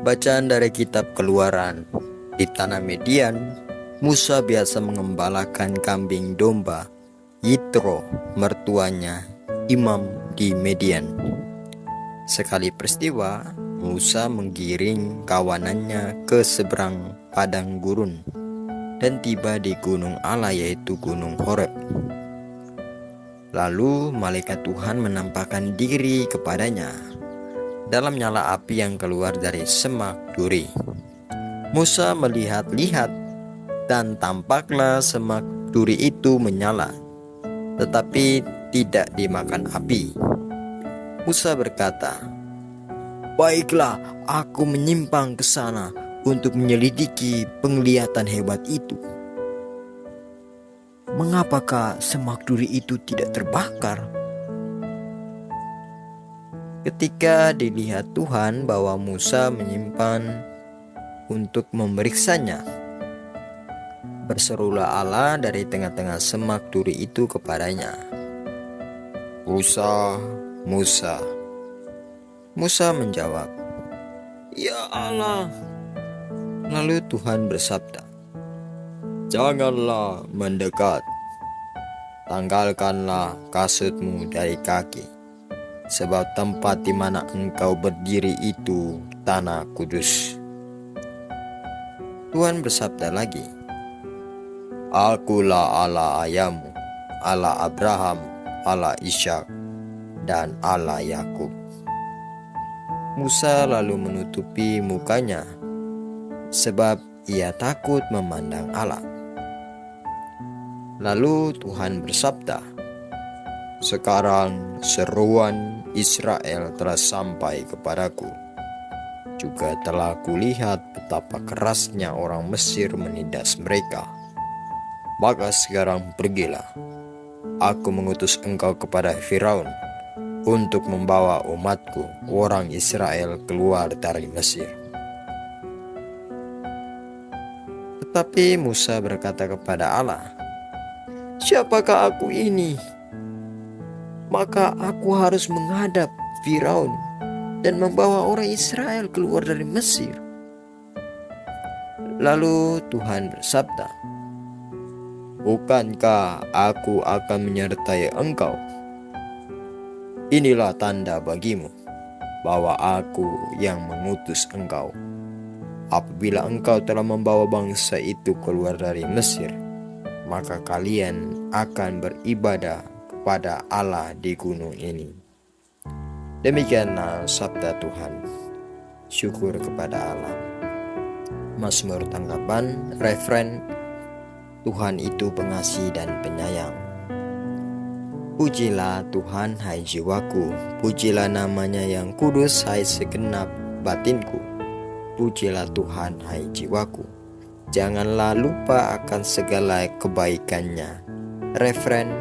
Bacaan dari kitab Keluaran. Di tanah Median, Musa biasa mengembalakan kambing domba Yitro, mertuanya, imam di Median. Sekali peristiwa, Musa menggiring kawanannya ke seberang padang gurun dan tiba di gunung Allah, yaitu Gunung Horeb. Lalu malaikat Tuhan menampakkan diri kepadanya dalam nyala api yang keluar dari semak duri. Musa melihat-lihat dan tampaklah semak duri itu menyala, tetapi tidak dimakan api. Musa berkata, "Baiklah, aku menyimpang ke sana untuk menyelidiki penglihatan hebat itu. Mengapakah semak duri itu tidak terbakar?" Ketika dilihat Tuhan bahwa Musa menyimpan untuk memeriksanya, berserulah Allah dari tengah-tengah semak duri itu kepadanya, "Musa, Musa." Musa menjawab, "Ya Allah." Lalu Tuhan bersabda, "Janganlah mendekat. Tanggalkanlah kasutmu dari kaki, sebab tempat di mana engkau berdiri itu tanah kudus." Tuhan bersabda lagi, "Akulah Allah ayahmu, Allah Abraham, Allah Ishak, dan Allah Yakub." Musa lalu menutupi mukanya, sebab ia takut memandang Allah. Lalu Tuhan bersabda, "Sekarang seruan Israel telah sampai kepadaku. Juga telah kulihat betapa kerasnya orang Mesir menindas mereka. Maka sekarang pergilah, aku mengutus engkau kepada Firaun untuk membawa umatku, orang Israel, keluar dari Mesir." Tetapi Musa berkata kepada Allah, "Siapakah aku ini? Maka aku harus menghadap Firaun dan membawa orang Israel keluar dari Mesir." Lalu Tuhan bersabda, "Bukankah aku akan menyertai engkau? Inilah tanda bagimu bahwa aku yang mengutus engkau. Apabila engkau telah membawa bangsa itu keluar dari Mesir, maka kalian akan beribadah kepada Allah di gunung ini." Demikianlah sabda Tuhan. Syukur kepada Allah. Mazmur tanggapan, referen, Tuhan itu pengasih dan penyayang. Pujilah Tuhan, hai jiwaku, pujilah namanya yang kudus, hai segenap batinku. Pujilah Tuhan, hai jiwaku, janganlah lupa akan segala kebaikannya. Referen,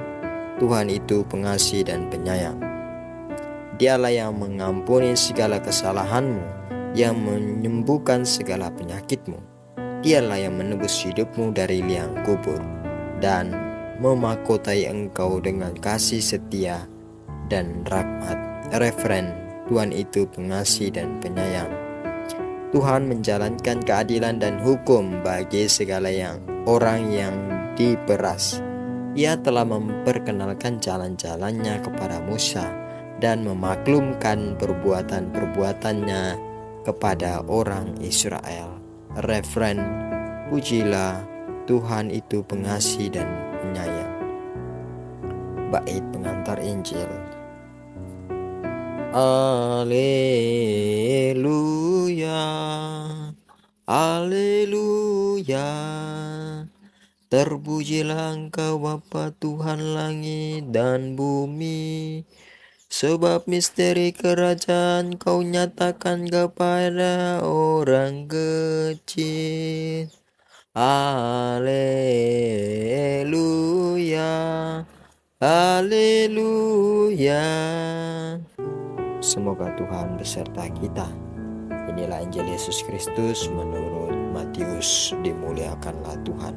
Tuhan itu pengasih dan penyayang. Dialah yang mengampuni segala kesalahanmu, yang menyembuhkan segala penyakitmu. Dialah yang menebus hidupmu dari liang kubur, dan memahkotai engkau dengan kasih setia dan rahmat. Referen, Tuhan itu pengasih dan penyayang. Tuhan menjalankan keadilan dan hukum bagi segala orang yang diperas. Ia telah memperkenalkan jalan-jalannya kepada Musa dan memaklumkan perbuatan-perbuatannya kepada orang Israel. Referen, pujilah Tuhan itu pengasih dan penyayang. Bait pengantar Injil. Haleluya, haleluya. Terpujilah Engkau Bapa Tuhan langit dan bumi, sebab misteri kerajaan Kau nyatakan kepada orang kecil. Haleluya, haleluya. Semoga Tuhan beserta kita. Inilah Injil Yesus Kristus menurut Matius. Dimuliakanlah Tuhan.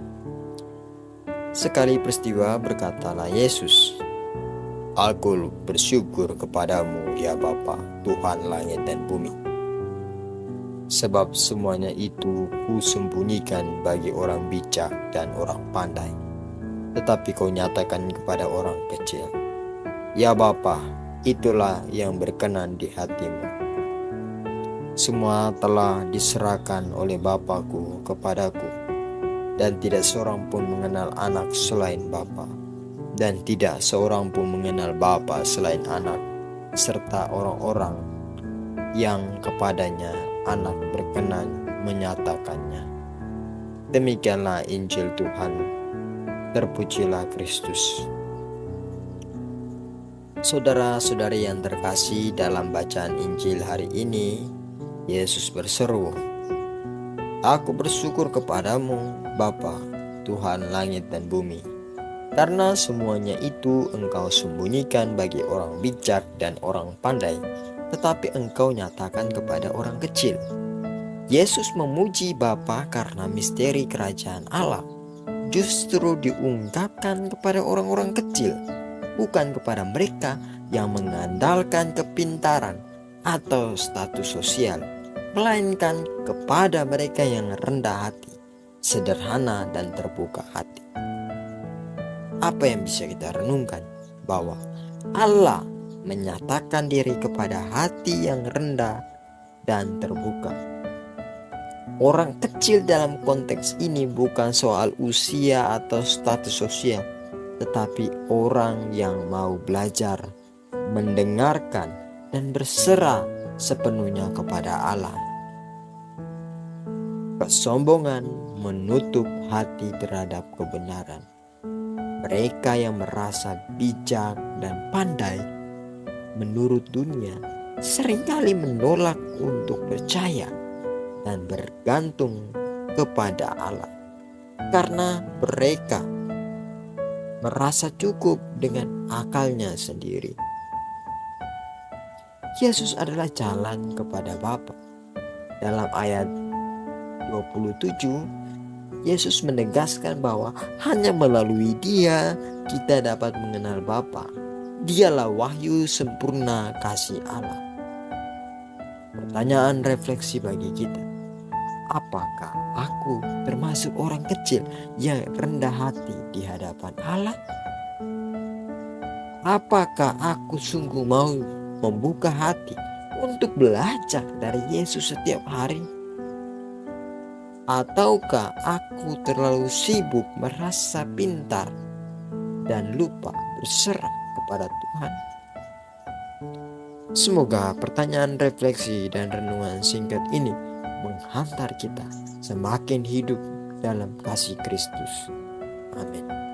Sekali peristiwa berkatalah Yesus, "Aku bersyukur kepadamu ya Bapa, Tuhan langit dan bumi. sebab semuanya itu kusembunyikan bagi orang bijak dan orang pandai, tetapi kau nyatakan kepada orang kecil. Ya Bapa, itulah yang berkenan di hatimu. Semua telah diserahkan oleh Bapakku kepadaku, dan tidak seorang pun mengenal anak selain Bapa, dan tidak seorang pun mengenal Bapa selain anak, serta orang-orang yang kepadanya anak berkenan menyatakannya. Demikianlah Injil Tuhan. Terpujilah Kristus. Saudara-saudari yang terkasih, dalam bacaan Injil hari ini, Yesus berseru, "Aku bersyukur kepadamu, Bapa, Tuhan langit dan bumi, karena semuanya itu Engkau sembunyikan bagi orang bijak dan orang pandai, tetapi Engkau nyatakan kepada orang kecil." Yesus memuji Bapa karena misteri kerajaan Allah justru diungkapkan kepada orang-orang kecil, bukan kepada mereka yang mengandalkan kepintaran atau status sosial, melainkan kepada mereka yang rendah hati, sederhana dan terbuka hati. Apa yang bisa kita renungkan? Bahwa Allah menyatakan diri kepada hati yang rendah dan terbuka. Orang kecil dalam konteks ini bukan soal usia atau status sosial, tetapi orang yang mau belajar, mendengarkan, dan berserah sepenuhnya kepada Allah. Kesombongan menutup hati terhadap kebenaran. Mereka yang merasa bijak dan pandai menurut dunia seringkali menolak untuk percaya dan bergantung kepada Allah, karena mereka merasa cukup dengan akalnya sendiri. Yesus adalah jalan kepada Bapa. Dalam ayat 27, Yesus menegaskan bahwa hanya melalui Dia kita dapat mengenal Bapa. Dialah wahyu sempurna kasih Allah. Pertanyaan refleksi bagi kita, apakah aku termasuk orang kecil yang rendah hati di hadapan Allah? Apakah aku sungguh mau membuka hati untuk belajar dari Yesus setiap hari? Ataukah aku terlalu sibuk merasa pintar dan lupa berserah kepada Tuhan? Semoga pertanyaan refleksi dan renungan singkat ini menghantar kita semakin hidup dalam kasih Kristus. Amin.